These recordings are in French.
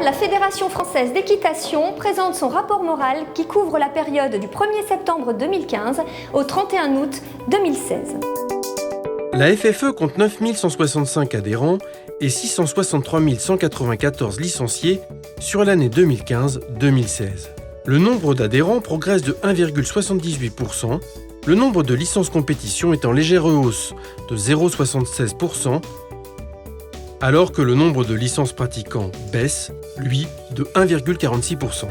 la Fédération française d'équitation présente son rapport moral qui couvre la période du 1er septembre 2015 au 31 août 2016. La FFE compte 9 165 adhérents et 663 194 licenciés sur l'année 2015-2016. Le nombre d'adhérents progresse de 1,78%, le nombre de licences compétition est en légère hausse de 0,76%, alors que le nombre de licences pratiquants baisse, lui, de 1,46%.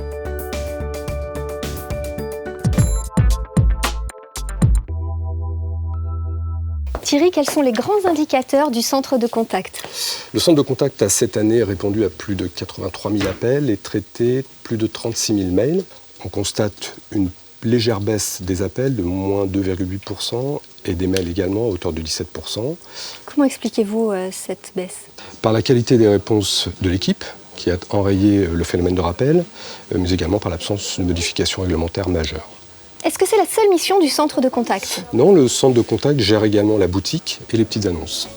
Thierry, quels sont les grands indicateurs du centre de contact ? Le centre de contact a cette année répondu à plus de 83 000 appels et traité plus de 36 000 mails. On constate une légère baisse des appels de moins 2,8% et des mails également à hauteur de 17%. Comment expliquez-vous cette baisse ? Par la qualité des réponses de l'équipe qui a enrayé le phénomène de rappel, mais également par l'absence de modifications réglementaires majeures. Est-ce que c'est la seule mission du centre de contact ? Non, le centre de contact gère également la boutique et les petites annonces.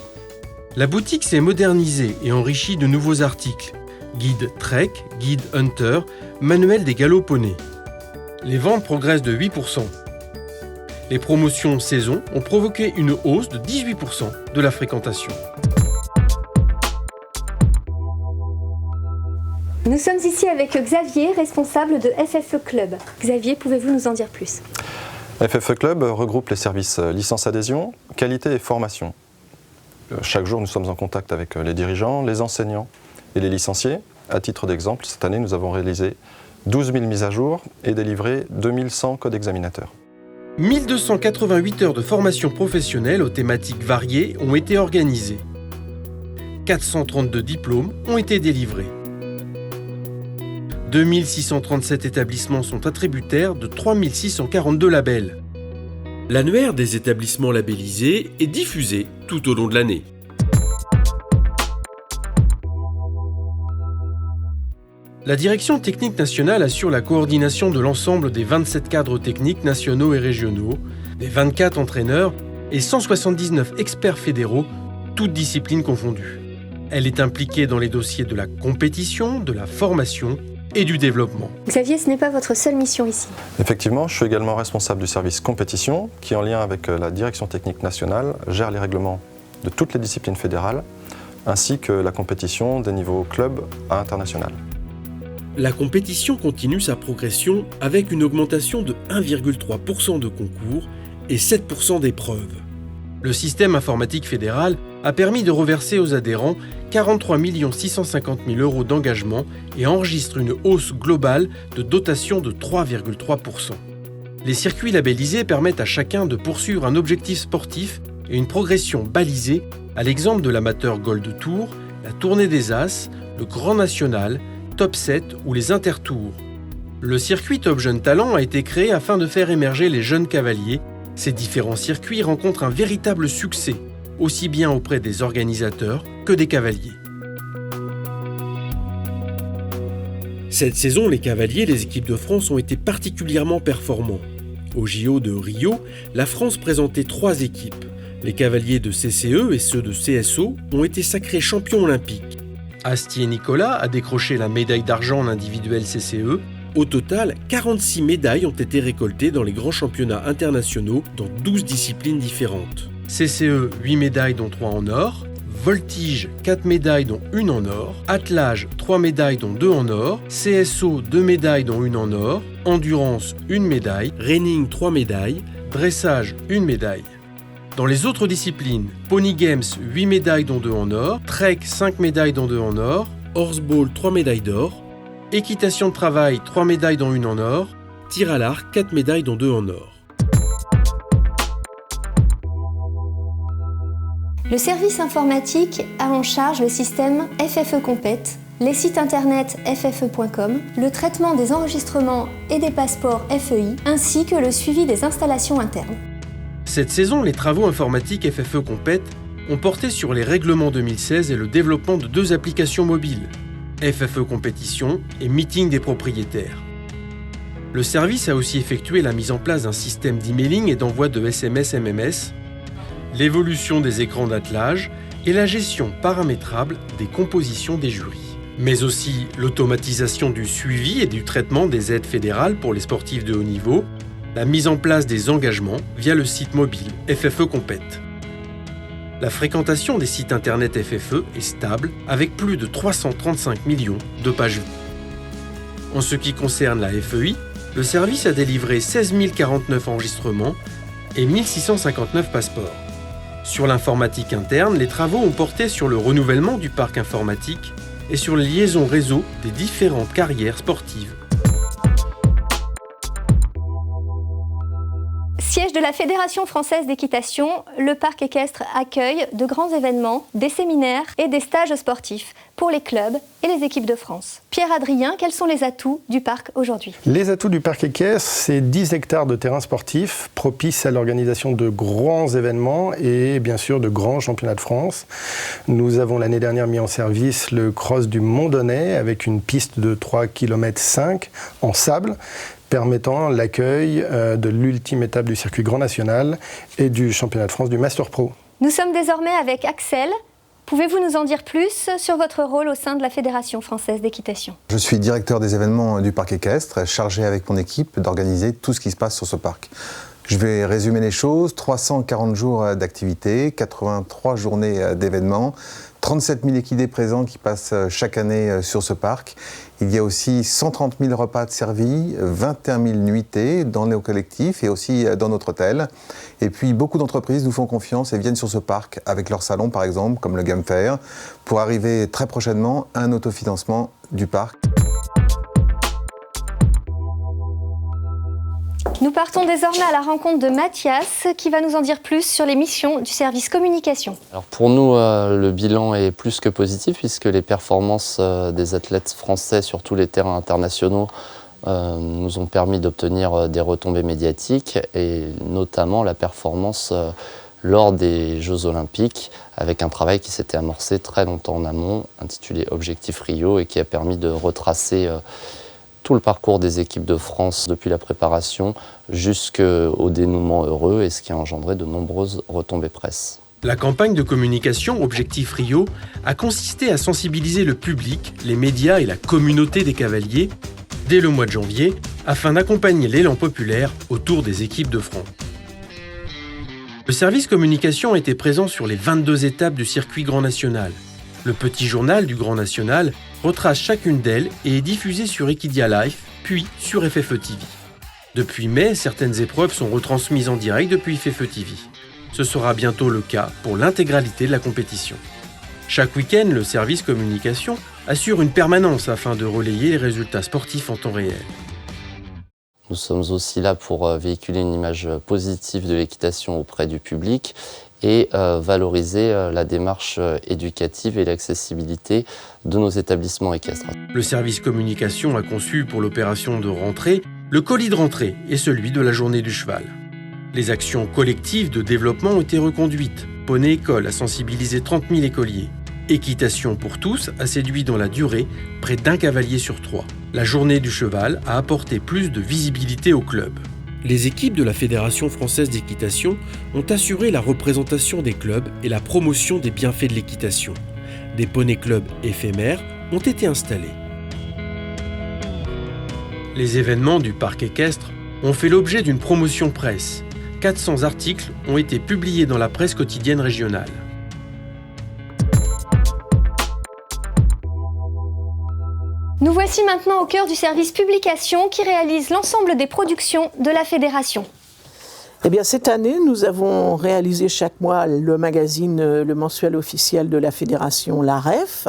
La boutique s'est modernisée et enrichie de nouveaux articles. Guide Trek, guide Hunter, manuel des galops poneys. Les ventes progressent de 8%. Les promotions saison ont provoqué une hausse de 18% de la fréquentation. Nous sommes ici avec Xavier, responsable de FFE Club. Xavier, pouvez-vous nous en dire plus ? FFE Club regroupe les services licence adhésion, qualité et formation. Chaque jour, nous sommes en contact avec les dirigeants, les enseignants et les licenciés. À titre d'exemple, cette année, nous avons réalisé 12 000 mises à jour et délivré 2100 codes examinateurs. 1288 heures de formation professionnelle aux thématiques variées ont été organisées. 432 diplômes ont été délivrés. 2637 établissements sont attributaires de 3642 labels. L'annuaire des établissements labellisés est diffusé tout au long de l'année. La Direction technique nationale assure la coordination de l'ensemble des 27 cadres techniques nationaux et régionaux, des 24 entraîneurs et 179 experts fédéraux, toutes disciplines confondues. Elle est impliquée dans les dossiers de la compétition, de la formation et du développement. Xavier, ce n'est pas votre seule mission ici. Effectivement, je suis également responsable du service compétition qui, en lien avec la Direction technique nationale, gère les règlements de toutes les disciplines fédérales ainsi que la compétition des niveaux club à international. La compétition continue sa progression avec une augmentation de 1,3% de concours et 7% d'épreuves. Le système informatique fédéral a permis de reverser aux adhérents 43 650 000 € d'engagement et enregistre une hausse globale de dotation de 3,3%. Les circuits labellisés permettent à chacun de poursuivre un objectif sportif et une progression balisée, à l'exemple de l'amateur Gold Tour, la Tournée des As, le Grand National, Top 7 ou les Intertours. Le circuit Top Jeune Talent a été créé afin de faire émerger les jeunes cavaliers. Ces différents circuits rencontrent un véritable succès, aussi bien auprès des organisateurs que des cavaliers. Cette saison, les cavaliers des équipes de France ont été particulièrement performants. Au JO de Rio, la France présentait 3 équipes. Les cavaliers de CCE et ceux de CSO ont été sacrés champions olympiques. Astier-Nicolas a décroché la médaille d'argent en individuel CCE. Au total, 46 médailles ont été récoltées dans les grands championnats internationaux dans 12 disciplines différentes. CCE, 8 médailles dont 3 en or. Voltige, 4 médailles dont 1 en or. Attelage, 3 médailles dont 2 en or. CSO, 2 médailles dont 1 en or. Endurance, 1 médaille. Reining, 3 médailles. Dressage, 1 médaille. Dans les autres disciplines, Pony Games, 8 médailles dont 2 en or. Trek, 5 médailles dont 2 en or. Horseball, 3 médailles d'or. Équitation de travail, 3 médailles dont 1 en or. Tir à l'arc, 4 médailles dont 2 en or. Le service informatique a en charge le système FFE Compet, les sites internet ff.com, le traitement des enregistrements et des passeports FEI, ainsi que le suivi des installations internes. Cette saison, les travaux informatiques FFE Compet ont porté sur les règlements 2016 et le développement de 2 applications mobiles, FFE Compétition et Meeting des propriétaires. Le service a aussi effectué la mise en place d'un système d'emailing et d'envoi de SMS-MMS, l'évolution des écrans d'attelage et la gestion paramétrable des compositions des jurys. mais aussi l'automatisation du suivi et du traitement des aides fédérales pour les sportifs de haut niveau, la mise en place des engagements via le site mobile FFE Compète. La fréquentation des sites internet FFE est stable avec plus de 335 millions de pages vues. En ce qui concerne la FEI, le service a délivré 16 049 enregistrements et 1659 passeports. Sur l'informatique interne, les travaux ont porté sur le renouvellement du parc informatique et sur les liaisons réseau des différentes carrières sportives. Siège de la Fédération française d'équitation, le parc équestre accueille de grands événements, des séminaires et des stages sportifs pour les clubs et les équipes de France. Pierre Adrien, quels sont les atouts du parc aujourd'hui ? Les atouts du parc équestre, c'est 10 hectares de terrain sportif propices à l'organisation de grands événements et bien sûr de grands championnats de France. Nous avons l'année dernière mis en service le cross du Mont-Donnay avec une piste de 3,5 km en sable, permettant l'accueil de l'ultime étape du circuit Grand National et du championnat de France du Master Pro. Nous sommes désormais avec Axel. Pouvez-vous nous en dire plus sur votre rôle au sein de la Fédération française d'équitation ? Je suis directeur des événements du parc équestre, chargé avec mon équipe d'organiser tout ce qui se passe sur ce parc. Je vais résumer les choses, 340 jours d'activité, 83 journées d'événements, 37 000 équidés présents qui passent chaque année sur ce parc. Il y a aussi 130 000 repas servis, 21 000 nuitées dans nos collectifs et aussi dans notre hôtel. Et puis beaucoup d'entreprises nous font confiance et viennent sur ce parc avec leur salon par exemple, comme le Game Fair, pour arriver très prochainement à un autofinancement du parc. Nous partons désormais à la rencontre de Mathias qui va nous en dire plus sur les missions du service communication. Alors pour nous, le bilan est plus que positif puisque les performances des athlètes français sur tous les terrains internationaux nous ont permis d'obtenir des retombées médiatiques et notamment la performance lors des Jeux Olympiques avec un travail qui s'était amorcé très longtemps en amont, intitulé Objectif Rio et qui a permis de retracer tout le parcours des équipes de France depuis la préparation jusqu'au dénouement heureux et ce qui a engendré de nombreuses retombées presse. La campagne de communication Objectif Rio a consisté à sensibiliser le public, les médias et la communauté des cavaliers dès le mois de janvier afin d'accompagner l'élan populaire autour des équipes de France. Le service communication était présent sur les 22 étapes du circuit Grand National. Le petit journal du Grand National retrace chacune d'elles et est diffusé sur Equidia Live, puis sur FFE TV. Depuis mai, certaines épreuves sont retransmises en direct depuis FFE TV. Ce sera bientôt le cas pour l'intégralité de la compétition. Chaque week-end, le service communication assure une permanence afin de relayer les résultats sportifs en temps réel. Nous sommes aussi là pour véhiculer une image positive de l'équitation auprès du public et valoriser la démarche éducative et l'accessibilité de nos établissements équestres. Le service communication a conçu pour l'opération de rentrée le colis de rentrée et celui de la journée du cheval. Les actions collectives de développement ont été reconduites. Poney École a sensibilisé 30 000 écoliers. Équitation pour tous a séduit dans la durée près d'1 cavalier sur 3. La journée du cheval a apporté plus de visibilité au club. Les équipes de la Fédération française d'équitation ont assuré la représentation des clubs et la promotion des bienfaits de l'équitation. Des poney clubs éphémères ont été installés. Les événements du parc équestre ont fait l'objet d'une promotion presse. 400 articles ont été publiés dans la presse quotidienne régionale. Nous voici maintenant au cœur du service publication qui réalise l'ensemble des productions de la Fédération. Eh bien, cette année, nous avons réalisé chaque mois le magazine, le mensuel officiel de la Fédération, la REF,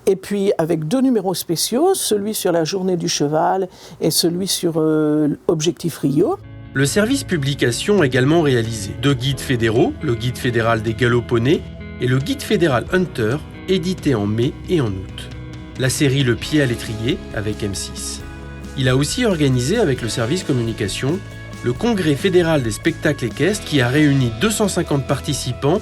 et puis avec 2 numéros spéciaux, celui sur la journée du cheval et celui sur Objectif Rio. Le service publication a également réalisé 2 guides fédéraux, le guide fédéral des galops poneys et le guide fédéral Hunter, édité en mai et en août. La série Le Pied à l'étrier avec M6. Il a aussi organisé avec le service communication le Congrès fédéral des spectacles équestres qui a réuni 250 participants.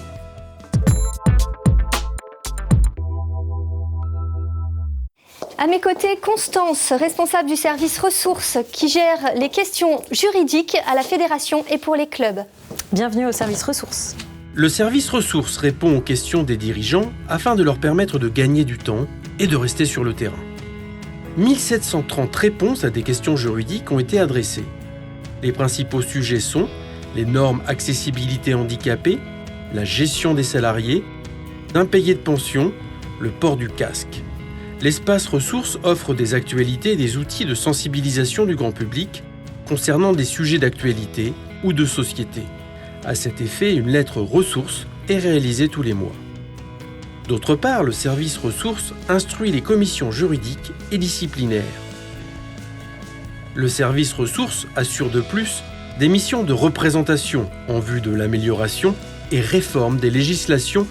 À mes côtés, Constance, responsable du service ressources qui gère les questions juridiques à la Fédération et pour les clubs. Bienvenue au service ressources. Le service ressources répond aux questions des dirigeants afin de leur permettre de gagner du temps et de rester sur le terrain. 1730 réponses à des questions juridiques ont été adressées. Les principaux sujets sont les normes accessibilité handicapée, la gestion des salariés, d'impayés de pension, le port du casque. L'espace ressources offre des actualités et des outils de sensibilisation du grand public concernant des sujets d'actualité ou de société. À cet effet, une lettre ressources est réalisée tous les mois. D'autre part, le service ressources instruit les commissions juridiques et disciplinaires. Le service ressources assure de plus des missions de représentation en vue de l'amélioration et réforme des législations.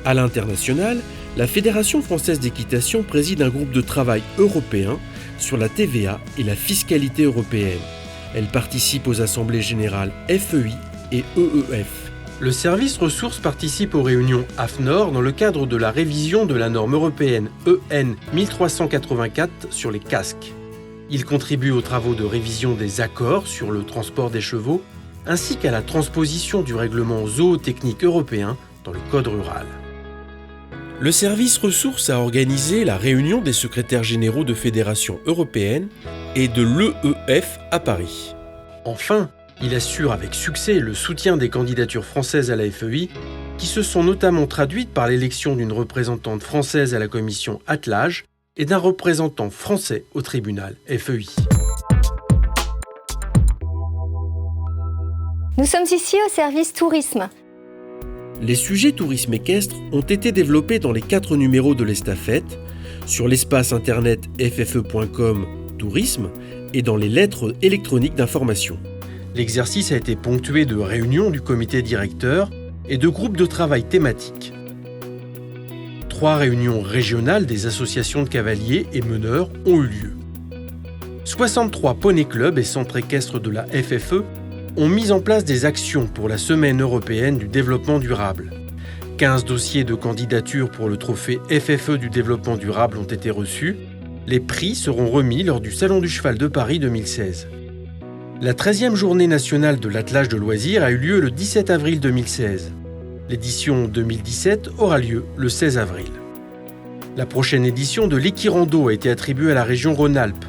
À l'international, la Fédération française d'équitation préside un groupe de travail européen sur la TVA et la fiscalité européenne. Elle participe aux assemblées générales FEI et EEF. Le service ressources participe aux réunions AFNOR dans le cadre de la révision de la norme européenne EN 1384 sur les casques. Il contribue aux travaux de révision des accords sur le transport des chevaux ainsi qu'à la transposition du règlement zootechnique européen dans le code rural. Le service ressources a organisé la réunion des secrétaires généraux de fédérations européennes et de l'EEF à Paris. Enfin, il assure avec succès le soutien des candidatures françaises à la FEI, qui se sont notamment traduites par l'élection d'une représentante française à la commission attelage et d'un représentant français au tribunal FEI. Nous sommes ici au service tourisme. Les sujets tourisme équestre ont été développés dans les 4 numéros de l'estafette, sur l'espace internet ffe.com tourisme et dans les lettres électroniques d'information. L'exercice a été ponctué de réunions du comité directeur et de groupes de travail thématiques. 3 réunions régionales des associations de cavaliers et meneurs ont eu lieu. 63 poney clubs et centres équestres de la FFE ont mis en place des actions pour la Semaine européenne du développement durable. 15 dossiers de candidature pour le trophée FFE du développement durable ont été reçus. Les prix seront remis lors du Salon du Cheval de Paris 2016. La 13e journée nationale de l'attelage de loisirs a eu lieu le 17 avril 2016. L'édition 2017 aura lieu le 16 avril. La prochaine édition de l'Equirando a été attribuée à la région Rhône-Alpes.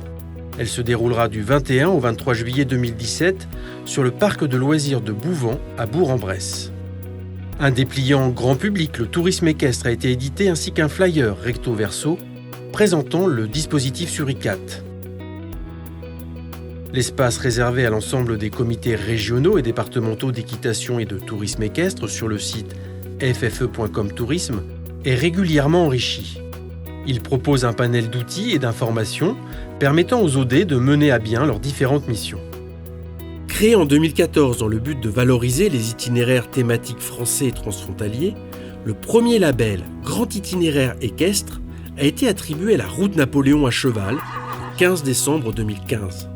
Elle se déroulera du 21 au 23 juillet 2017 sur le parc de loisirs de Bouvant à Bourg-en-Bresse. Un dépliant grand public, le tourisme équestre, a été édité ainsi qu'un flyer recto verso présentant le dispositif Suricat. L'espace réservé à l'ensemble des comités régionaux et départementaux d'équitation et de tourisme équestre sur le site ffe.com tourisme est régulièrement enrichi. Il propose un panel d'outils et d'informations permettant aux OD de mener à bien leurs différentes missions. Créé en 2014 dans le but de valoriser les itinéraires thématiques français et transfrontaliers, le premier label Grand Itinéraire équestre a été attribué à la Route Napoléon à cheval le 15 décembre 2015.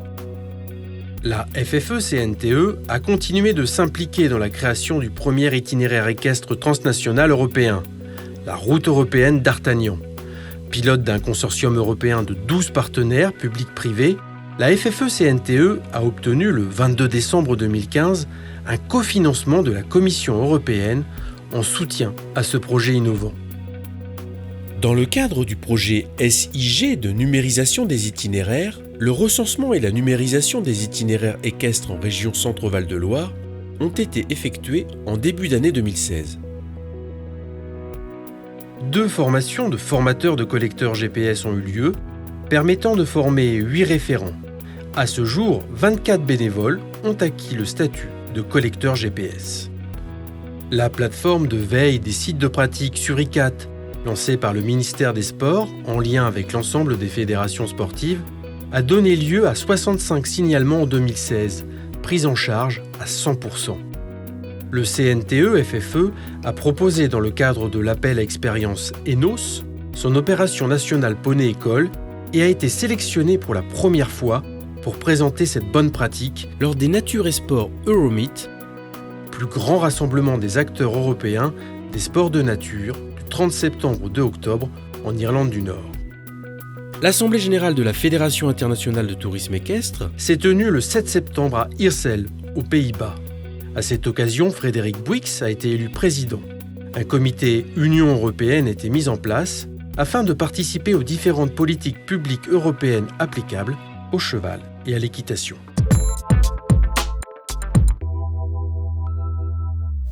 La FFE-CNTE a continué de s'impliquer dans la création du premier itinéraire équestre transnational européen, la Route européenne d'Artagnan. Pilote d'un consortium européen de 12 partenaires publics-privés, la FFE-CNTE a obtenu le 22 décembre 2015 un cofinancement de la Commission européenne en soutien à ce projet innovant. Dans le cadre du projet SIG de numérisation des itinéraires, le recensement et la numérisation des itinéraires équestres en région Centre-Val de Loire ont été effectués en début d'année 2016. 2 formations de formateurs de collecteurs GPS ont eu lieu, permettant de former 8 référents. À ce jour, 24 bénévoles ont acquis le statut de collecteur GPS. La plateforme de veille des sites de pratique Suricat, lancée par le ministère des Sports en lien avec l'ensemble des fédérations sportives, a donné lieu à 65 signalements en 2016, pris en charge à 100%. Le CNTE-FFE a proposé dans le cadre de l'appel à expérience ENOS son opération nationale Poney École et a été sélectionné pour la première fois pour présenter cette bonne pratique lors des Nature et Sport Euromeet, plus grand rassemblement des acteurs européens des sports de nature du 30 septembre au 2 octobre en Irlande du Nord. L'Assemblée générale de la Fédération internationale de tourisme équestre s'est tenue le 7 septembre à Iersel, aux Pays-Bas. À cette occasion, Frédéric Bouix a été élu président. Un comité Union européenne a été mis en place afin de participer aux différentes politiques publiques européennes applicables au cheval et à l'équitation.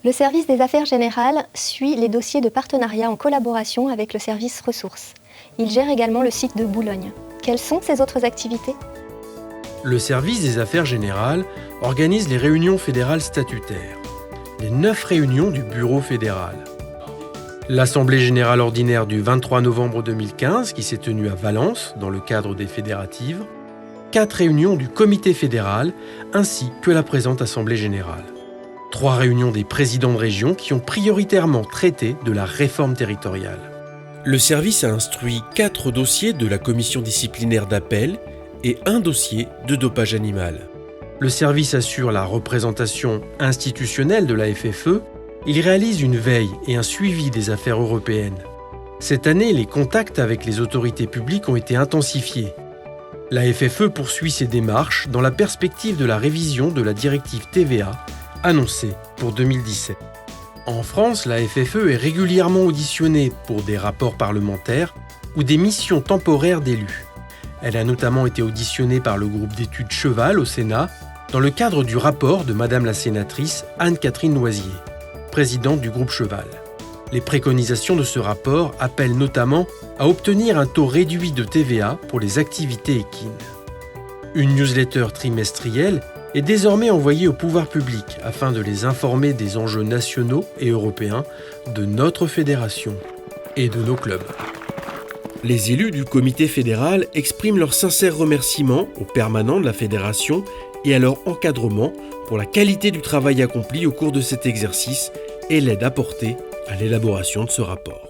Le service des affaires générales suit les dossiers de partenariat en collaboration avec le service ressources. Il gère également le site de Boulogne. Quelles sont ses autres activités ? Le service des affaires générales organise les réunions fédérales statutaires, les 9 réunions du Bureau fédéral. L'Assemblée générale ordinaire du 23 novembre 2015, qui s'est tenue à Valence, dans le cadre des fédératives, 4 réunions du Comité fédéral, ainsi que la présente Assemblée générale. 3 réunions des présidents de région qui ont prioritairement traité de la réforme territoriale. Le service a instruit 4 dossiers de la commission disciplinaire d'appel et 1 dossier de dopage animal. Le service assure la représentation institutionnelle de la FFE. Il réalise une veille et un suivi des affaires européennes. Cette année, les contacts avec les autorités publiques ont été intensifiés. La FFE poursuit ses démarches dans la perspective de la révision de la directive TVA annoncée pour 2017. En France, la FFE est régulièrement auditionnée pour des rapports parlementaires ou des missions temporaires d'élus. Elle a notamment été auditionnée par le groupe d'études Cheval au Sénat dans le cadre du rapport de Madame la sénatrice Anne-Catherine Noisier, présidente du groupe Cheval. Les préconisations de ce rapport appellent notamment à obtenir un taux réduit de TVA pour les activités équines. Une newsletter trimestrielle est désormais envoyée au pouvoir public afin de les informer des enjeux nationaux et européens de notre fédération et de nos clubs. Les élus du comité fédéral expriment leurs sincères remerciements aux permanents de la fédération et à leur encadrement pour la qualité du travail accompli au cours de cet exercice et l'aide apportée à l'élaboration de ce rapport.